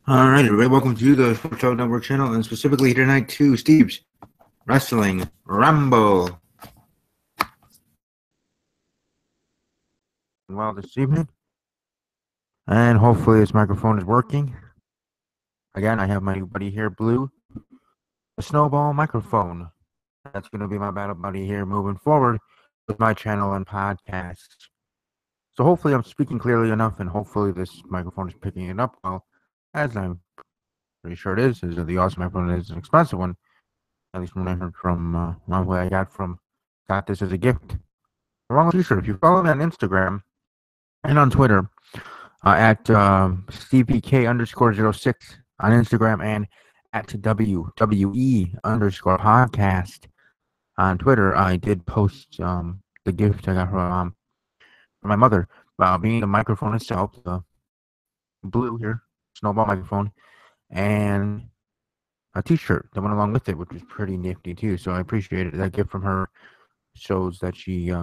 All right, everybody, welcome to the Sports Show Network channel, and specifically tonight to Steve's Wrestling Ramble. Well, this evening, and hopefully this microphone is working. Again, I have my buddy here, Blue, the Snowball microphone. That's going to be my battle buddy here moving forward with my channel and podcast. So hopefully I'm speaking clearly enough, and hopefully this microphone is picking it up well, as I'm pretty sure it is. The awesome microphone is an expensive one, at least from what I heard from what I got this as a gift. Along with t-shirt. If you follow me on Instagram and on Twitter at StevePK_06 on Instagram and at WWE underscore podcast on Twitter, I did post the gift I got from my mother, being the microphone itself, the blue here, snowball microphone, and a t-shirt that went along with it, which was pretty nifty too. So I appreciate it. That gift from her shows that she as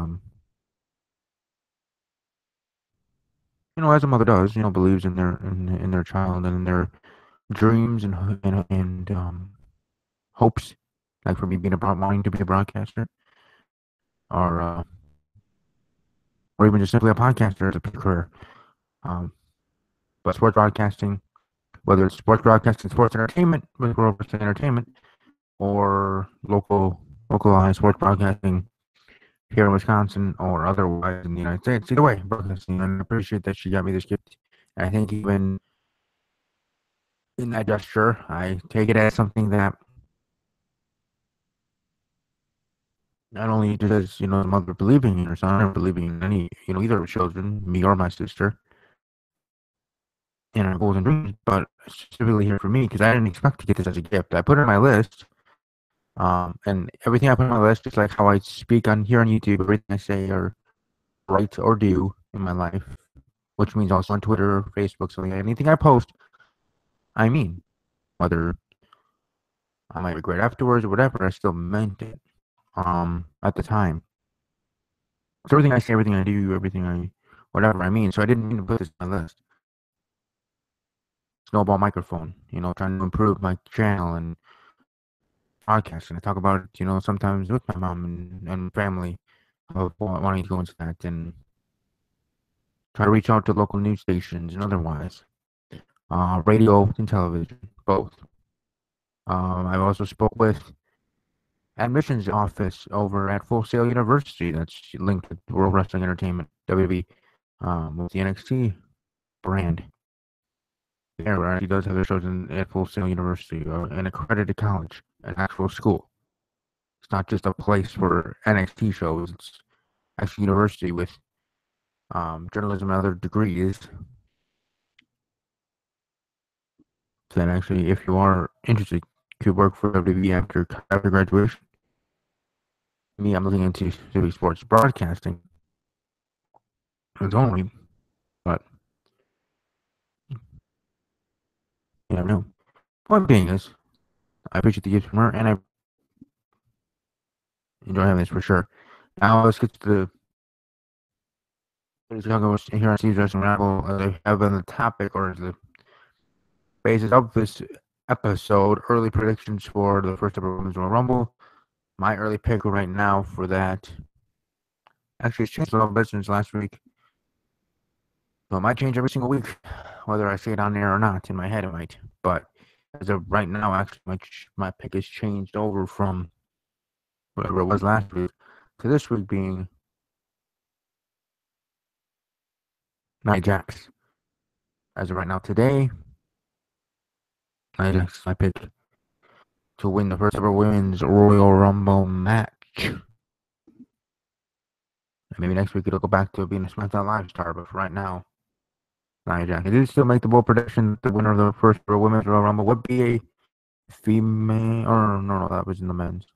a mother does, believes in their child and in their dreams and hopes. Like for me, wanting to be a broadcaster, or or even just simply a podcaster as a career. But sports broadcasting, whether it's sports broadcasting, sports entertainment, with Grover Entertainment, or localized sports broadcasting here in Wisconsin or otherwise in the United States. Either way, broadcasting. And I appreciate that she got me this gift. And I think even in that gesture, I take it as something that not only does, the mother believing in her son or believing in any, either of her children, me or my sister, in our goals and dreams, but specifically here for me, because I didn't expect to get this as a gift. I put it on my list, and everything I put on my list, just like how I speak on here on YouTube, everything I say or write or do in my life, which means also on Twitter or Facebook, something like anything I post, I mean, whether I might regret afterwards or whatever, I still meant it at the time. So everything I say, everything I do, whatever I mean. So I didn't mean to put this on my list. Snowball microphone, trying to improve my channel and podcast. And I talk about it, sometimes with my mom and family of wanting to go into that and try to reach out to local news stations and otherwise. Radio and television, both. I've also spoke with admissions office over at Full Sail University. That's linked with World Wrestling Entertainment, WWE, with the NXT brand. There, right? He does have their shows at Full Sail University, an accredited college, an actual school. It's not just a place for NXT shows. It's actually a university with journalism and other degrees. Then actually, if you are interested, could work for WWE after graduation. Me, I'm looking into sports broadcasting. It's only, but you never know. Point being is, I appreciate the gift from her, and I enjoy having this for sure. Now let's get to the here on Steve's Wrestling Ramble, as I have on the topic, or as the basis of this episode, early predictions for the first ever Women's Royal Rumble. My early pick right now for that, actually, it's changed a little bit since last week. So it might change every single week, whether I say it on there or not. In my head, it might. But as of right now, actually, my pick has changed over from whatever it was last week to this week being Nia Jax. As of right now, today, Nia Jax is my pick to win the first ever Women's Royal Rumble match. And maybe next week it'll go back to being a SmackDown Live star, but for right now, Nia Jax. I did still make the bold prediction that the winner of the first ever Women's Royal Rumble would be a female, or no, that was in the men's.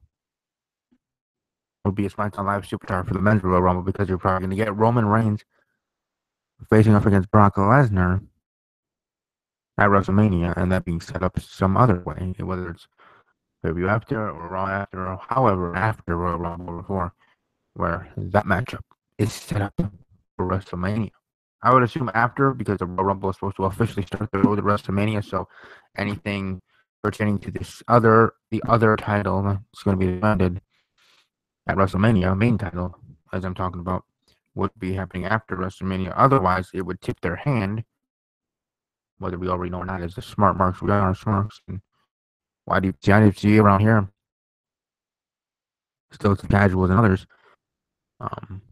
Would be a SmackDown Live superstar for the men's Royal Rumble, because you're probably going to get Roman Reigns facing off against Brock Lesnar at WrestleMania, and that being set up some other way, whether it's pay-per-view after or Raw after, or however after Royal Rumble before, where that matchup is set up for WrestleMania. I would assume after, because the Royal Rumble is supposed to officially start the road to WrestleMania. So anything pertaining to the other title that's going to be defended at WrestleMania, main title, as I'm talking about, would be happening after WrestleMania. Otherwise, it would tip their hand, whether we already know or not, as the smart marks we are smarks. And why do you see around here still as casual as others? Um,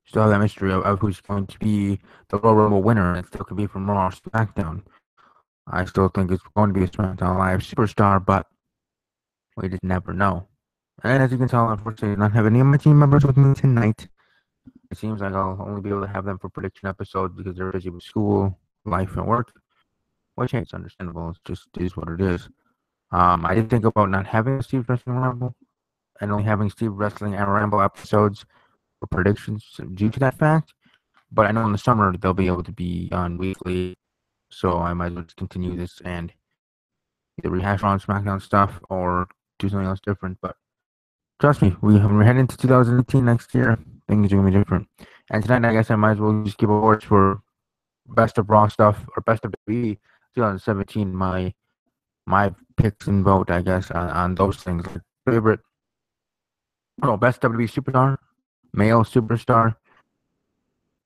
Still have that mystery of who's going to be the Royal Rumble winner. It still could be from Raw or SmackDown. I still think it's going to be a SmackDown Live superstar, but we just never know. And as you can tell, unfortunately, I do not have any of my team members with me tonight. It seems like I'll only be able to have them for prediction episodes because they're busy with school, life, and work. Which hey, it's understandable. It just is what it is. I did think about not having Steve Wrestling Ramble and only having Steve Wrestling and Ramble episodes for predictions due to that fact. But I know in the summer they'll be able to be on weekly, so I might as well just continue this and either rehash on SmackDown stuff or do something else different. But trust me, we're heading into 2018 next year. Things are gonna be different. And tonight, I guess I might as well just give awards for best of Raw stuff or best of WWE 2017. My picks and vote, I guess, on those things. Like favorite, best WWE superstar, male superstar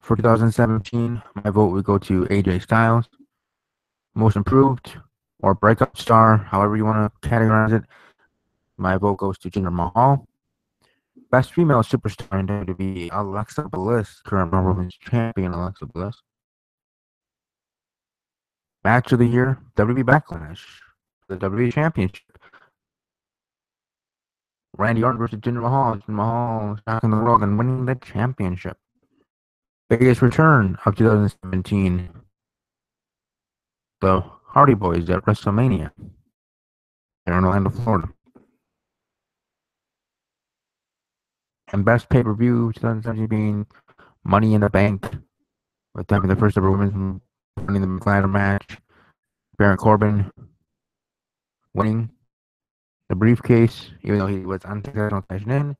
for 2017. My vote would go to AJ Styles. Most improved or breakup star, however you want to categorize it. My vote goes to Jinder Mahal. Best female superstar in WWE, Alexa Bliss, current Raw Women's Champion Alexa Bliss. Match of the year, WWE Backlash, the WWE Championship. Randy Orton versus Jinder Mahal. Jinder Mahal shocking the world and winning the championship. Biggest return of 2017, the Hardy Boys at WrestleMania here in Orlando, Florida. And best pay-per-view 2017 being Money in the Bank, with having the first ever women's winning the McLaren match. Baron Corbin winning the briefcase, even though he was unsuccessful cashing in.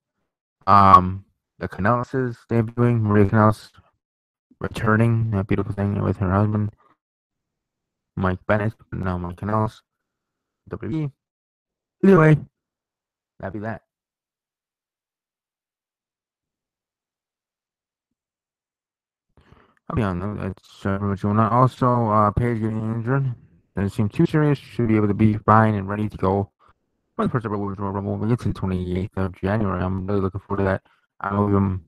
The Canellis debuting, Maria Canellis returning, that beautiful thing with her husband, Mike Bennett, but now Mike Canellis, WWE. Either way, that'd be that. I'll be on though. That's what you want. Also, Paige getting injured. Doesn't seem too serious. Should be able to be fine and ready to go for the first ever Women's Royal Rumble. We get to the 28th of January. I'm really looking forward to that. I'm,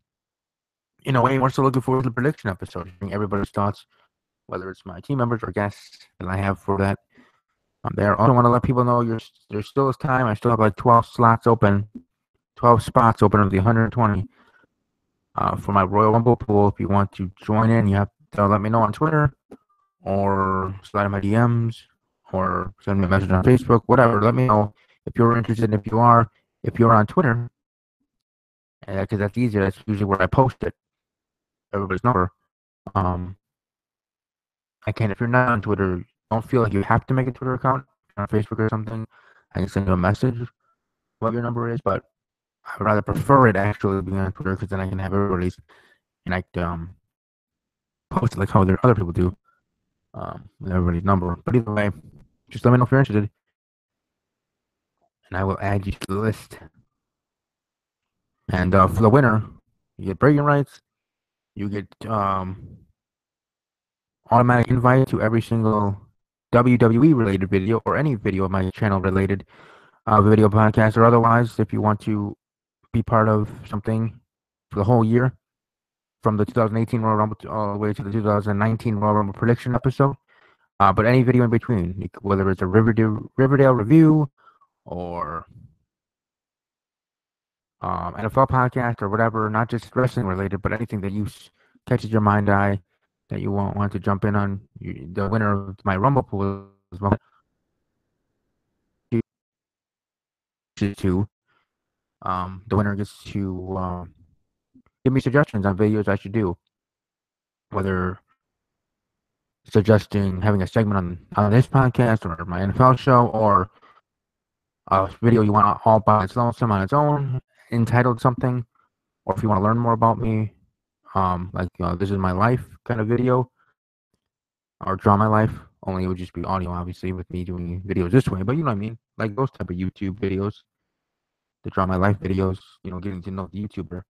in a way, more so looking forward to the prediction episode, hearing everybody's thoughts, whether it's my team members or guests that I have for that. There. Also, want to let people know there still is time. I still have like 12 slots open, 12 spots open of the 120 for my Royal Rumble pool. If you want to join in, you have to let me know on Twitter or slide in my DMs or send me a message on Facebook, whatever. Let me know if you're interested. If you're on Twitter, because that's easier. That's usually where I post it. Everybody's number. If you're not on Twitter, don't feel like you have to make a Twitter account on Facebook or something. I can send you a message what your number is, but I would rather prefer it actually being on Twitter because then I can have everybody's and I can post it like how other people do with everybody's number. But either way, just let me know if you're interested, and I will add you to the list. And for the winner, you get bragging rights. You get automatic invite to every single WWE related video or any video of my channel related video podcast or otherwise. If you want to be part of something for the whole year, from the 2018 Royal Rumble all the way to the 2019 Royal Rumble prediction episode, but any video in between, whether it's a Riverdale review or NFL podcast or whatever, not just wrestling related, but anything that catches your mind eye that you want to jump in on. The winner of my Rumble pool as well. The winner gets to give me suggestions on videos I should do, whether suggesting having a segment on this podcast or my NFL show, or a video you want all by itself, some on its own, entitled something, or if you want to learn more about me, like this is my life kind of video, or draw my life. Only it would just be audio, obviously, with me doing videos this way. But you know what I mean, like those type of YouTube videos, the draw my life videos. Getting to know the YouTuber.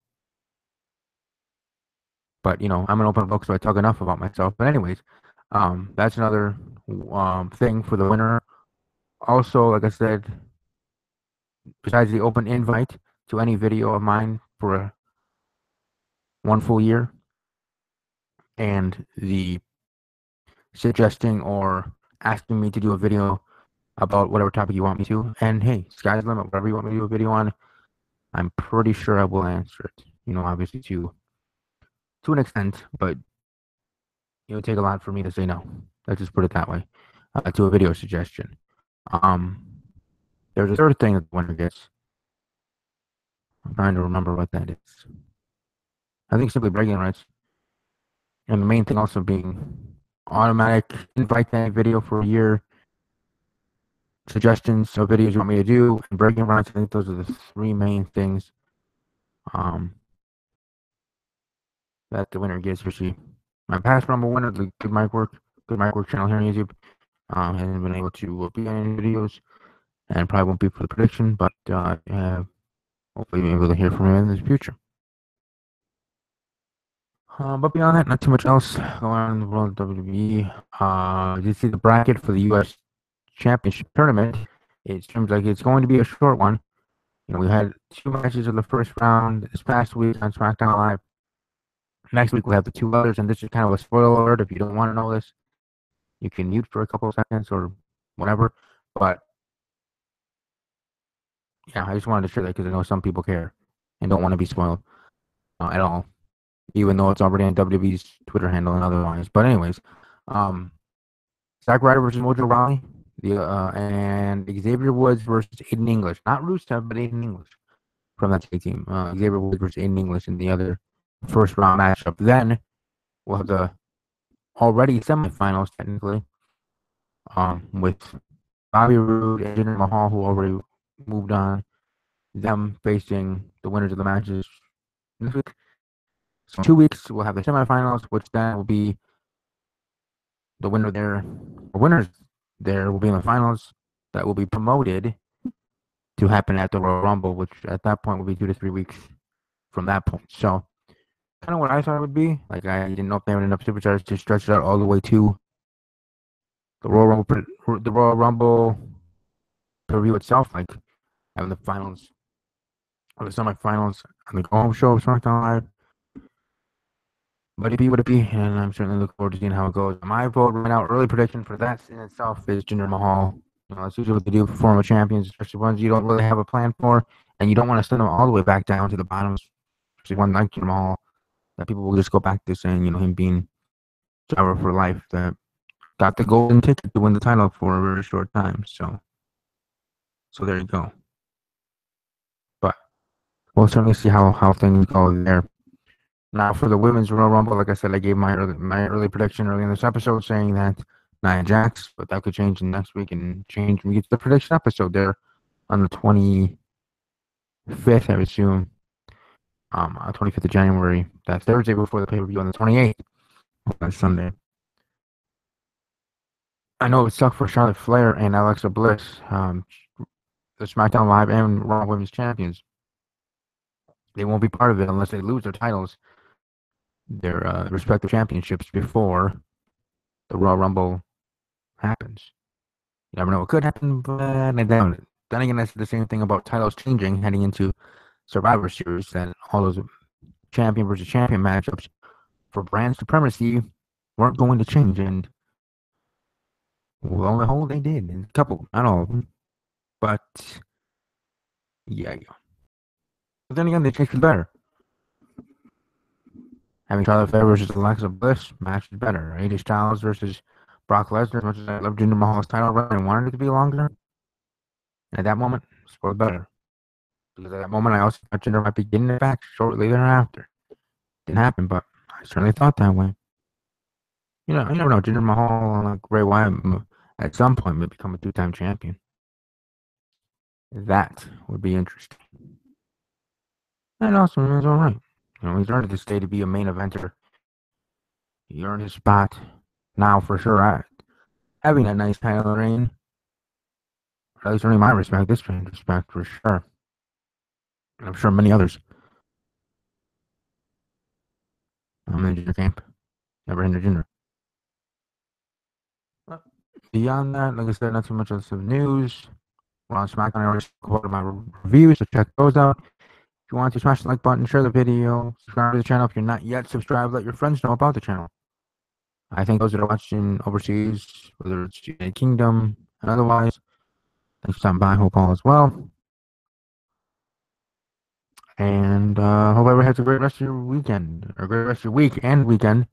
But I'm an open book, so I talk enough about myself. But anyways, that's another thing for the winner. Also, like I said, besides the open invite to any video of mine for one full year, and the suggesting or asking me to do a video about whatever topic you want me to, and hey, sky's the limit. Whatever you want me to do a video on, I'm pretty sure I will answer it. Obviously to an extent, but it would take a lot for me to say no. Let's just put it that way. To a video suggestion. Um, there's a third thing that the winner gets. I'm trying to remember what that is. I think simply bragging rights. And the main thing also being automatic invite that video for a year, suggestions of videos you want me to do, and bragging rights. I think those are the three main things that the winner gets. Especially my past Rumble winner, the Good Mic Work channel here on YouTube, hasn't been able to be on any videos, and probably won't be for the prediction, but hopefully be able to hear from him in the future. But beyond that, not too much else going on in the world of WWE. You see the bracket for the U.S. Championship tournament. It seems like it's going to be a short one. We had 2 matches of the first round this past week on SmackDown Live. Next week we'll have the 2 others, and this is kind of a spoiler alert. If you don't want to know this, you can mute for a couple of seconds or whatever. But yeah, I just wanted to share that because I know some people care and don't want to be spoiled at all, even though it's already on WWE's Twitter handle and otherwise. But anyways, Zack Ryder versus Mojo Rawley, and Xavier Woods versus Aiden English. Not Rusev, but Aiden English from that tag team. Xavier Woods versus Aiden English in the other first round matchup. Then we'll have the already semifinals technically, with Bobby Roode and Jinder Mahal, who already moved on. Them facing the winners of the matches this week. So in 2 weeks we'll have the semifinals, which then will be the winner there. The winners there will be in the finals that will be promoted to happen at the Royal Rumble, which at that point will be 2 to 3 weeks from that point. So kind of what I thought it would be. Like I didn't know if they had enough superstars to stretch it out all the way to the Royal Rumble preview itself, like having the finals or the semifinals on the go-home show of SmackDown Live. But it be what it be, and I'm certainly looking forward to seeing how it goes. My vote right now, early prediction for that in itself is Jinder Mahal. That's usually what they do for former champions, especially ones you don't really have a plan for, and you don't want to send them all the way back down to the bottom, especially one like Jinder Mahal, that people will just go back to saying, him being driver for life that got the golden ticket to win the title for a very short time. So there you go. But we'll certainly see how things go there. Now for the women's Royal Rumble, like I said, I gave my early prediction early in this episode, saying that Nia Jax, but that could change in next week and change when we get to the prediction episode there on the 25th, I assume. 25th of January, that Thursday before the pay-per-view on the 28th, on Sunday. I know it sucked for Charlotte Flair and Alexa Bliss, the SmackDown Live and Raw Women's Champions. They won't be part of it unless they lose their titles, their respective championships, before the Royal Rumble happens. You never know what could happen, but I doubt it. Then again, that's the same thing about titles changing heading into Survivor Series, that all those champion versus champion matchups for brand supremacy weren't going to change, and lo and behold, they did. And a couple, not all of them, but yeah. But then again, they changed for the better. Having Charlotte Flair versus Alexa Bliss match is better. AJ Styles versus Brock Lesnar, as much as I love Jinder Mahal's title run and wanted it to be longer, and at that moment, it's for the better. Because at that moment, I also thought Jinder might be getting it back shortly thereafter. Didn't happen, but I certainly thought that way. You never know. Jinder Mahal, like Bray Wyatt, at some point may become a 2-time champion. That would be interesting. And also, it's all right. he's earned this day to be a main eventer. He earned his spot now for sure. Having that nice title reign, at least earning my respect, this fan's respect for sure. And I'm sure many others. I'm in the Jinder camp. Never hindered Jinder. Beyond that, like I said, not too much of some news. We're on SmackDown. I already spoke about my reviews, so check those out. If you want to, smash the like button, share the video, subscribe to the channel. If you're not yet subscribed, let your friends know about the channel. I think those that are watching overseas, whether it's United Kingdom and otherwise, thanks for stopping by. Hope all is well. And hope everyone has a great rest of your weekend, or a great rest of your week and weekend.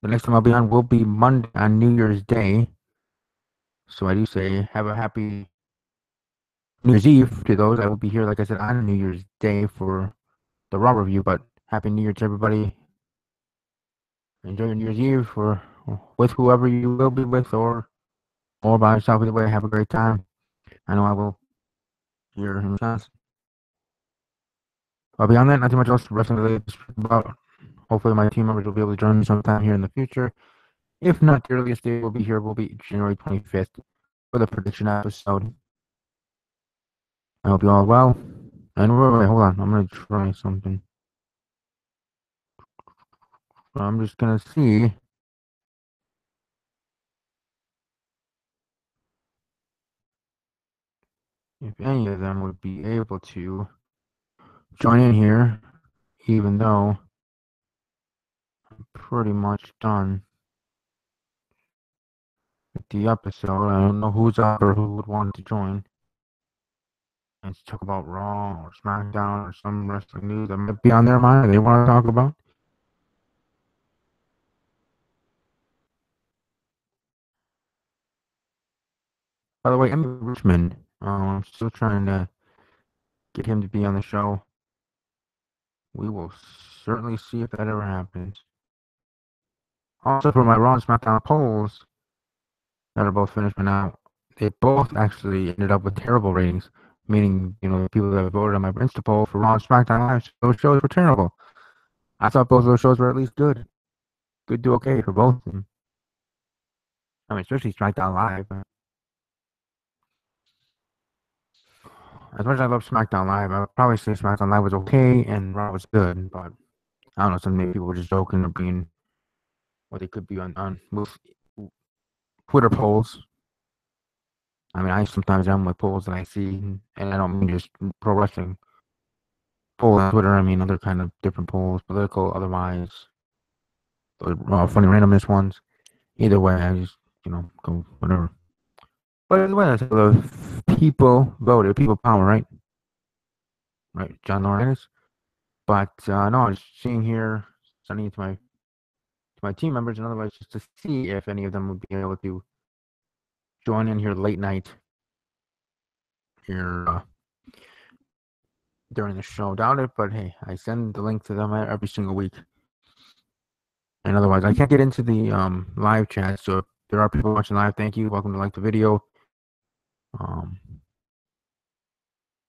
The next time I'll be on will be Monday on New Year's Day. So I do say have a happy New Year's Eve to those. I will be here, like I said, on New Year's Day for the Raw review. But happy New Year to everybody. Enjoy your New Year's Eve with whoever you will be with, or by yourself. Either way, have a great time. I know I will here in Wisconsin. Beyond that, not too much else wrestling related to speak about. Hopefully, my team members will be able to join me sometime here in the future. If not, the earliest day will be January 25th for the prediction episode. I hope you all are well. And wait, hold on. I'm going to try something. I'm just going to see if any of them would be able to join in here, even though I'm pretty much done with the episode. I don't know who's up or who would want to join. And talk about Raw or SmackDown or some wrestling news that might be on their mind they want to talk about. By the way, Emmy Richmond, I'm still trying to get him to be on the show. We will certainly see if that ever happens. Also, for my Raw and SmackDown polls that are both finished by now, they both actually ended up with terrible ratings, meaning, the people that voted on my Insta poll for Raw and SmackDown Live, those shows were terrible. I thought both of those shows were at least good. Good to okay for both of them. I mean, especially SmackDown Live. As much as I love SmackDown Live, I would probably say SmackDown Live was okay and Raw was good, but I don't know, some maybe people were just joking or being what they could be on with Twitter polls. I mean, I sometimes am with polls that I see, and I don't mean just pro wrestling polls on Twitter. I mean other kind of different polls, political, otherwise, funny randomness ones. Either way, I just go whatever. But either way, that's how the people voted. People power, right? Right, John Laurinaitis. But no, I was seeing here, sending it to my team members, and otherwise just to see if any of them would be able to join in here late night here during the show. Doubt it, but hey, I send the link to them every single week. And otherwise, I can't get into the live chat, so if there are people watching live, thank you. Welcome to like the video.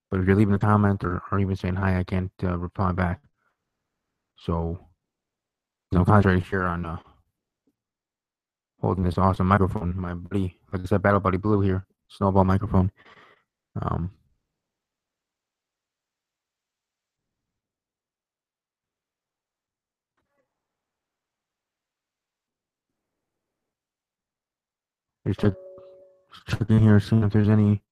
But if you're leaving a comment or even saying hi, I can't reply back. So, no concentrate here on holding this awesome microphone. My buddy, like I said, Battle Buddy Blue here, snowball microphone. Just checking here, seeing if there's any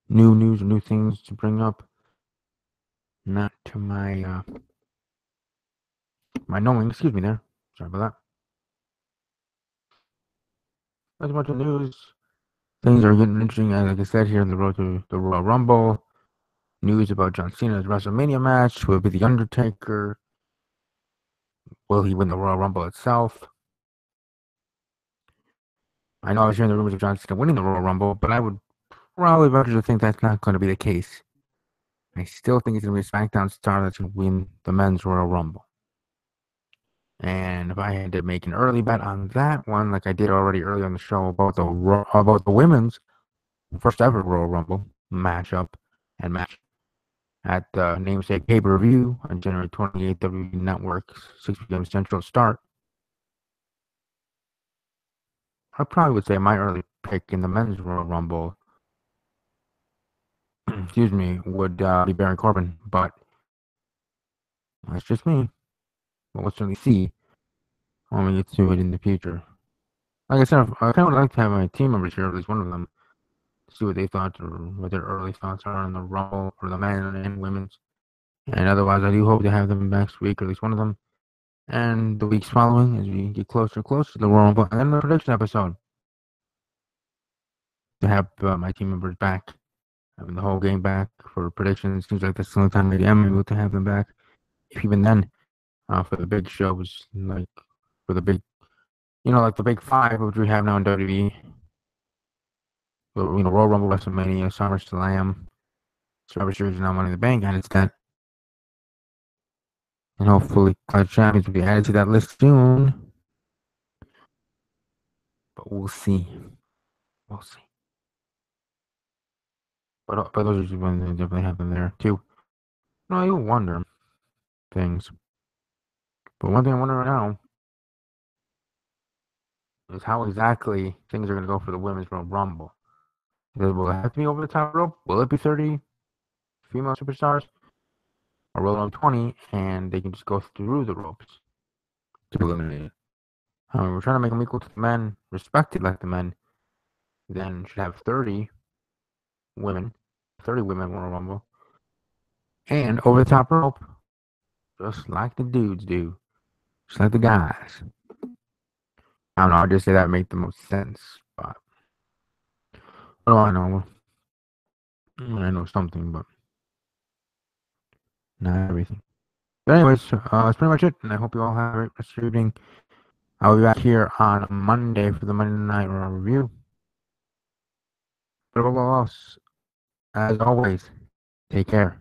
new news or new things to bring up. Not to my my knowing. Excuse me there. Sorry about that. Not a bunch of news. Things are getting interesting, like I said, here in the road to the Royal Rumble. News about John Cena's WrestleMania match. Will it be The Undertaker? Will he win the Royal Rumble itself? I know I was hearing the rumors of John Cena winning the Royal Rumble, but I would probably venture to think that's not going to be the case. I still think he's going to be a SmackDown star that's going to win the men's Royal Rumble. And if I had to make an early bet on that one, like I did already earlier on the show about the women's first ever Royal Rumble, matchup and match at the namesake pay-per-view on January 28th, WWE Network's 6 p.m. Central start. I probably would say my early pick in the men's Royal Rumble, excuse me, would be Baron Corbin, but that's just me. But we'll certainly see when we get to it in the future. Like I said, I kind of would like to have my team members here, at least one of them, to see what they thought or what their early thoughts are on the Rumble for the men and women's. And otherwise, I do hope to have them next week, or at least one of them, and the weeks following as we get closer and closer to the Royal Rumble and the prediction episode. To have my team members back, having the whole game back for predictions. Seems like that's the only time maybe I'm able to have them back. If even then, for the big shows, like for the big, like the big five, which we have now in WWE. Royal Rumble, WrestleMania, SummerSlam, Survivor Series, and now Money in the Bank, and it's that. And hopefully, Clash Champions will be added to that list soon. But we'll see. We'll see. But those are just when they definitely have them there too. No, you'll wonder things. But one thing I wonder right now is how exactly things are going to go for the women's Royal Rumble. Will it have to be over the top rope? Will it be 30 female superstars? Or will it on 20 and they can just go through the ropes to eliminate it? We're trying to make them equal to the men, respected like the men. Then should have 30 women Royal Rumble. And over the top rope, just like the dudes do. Just like the guys. I don't know, I just say that make the most sense. But what do I know? I know something, but not everything. But anyways, that's pretty much it. And I hope you all have a great rest of your evening. I'll be back here on Monday for the Monday Night Raw review. But above all else, as always, take care.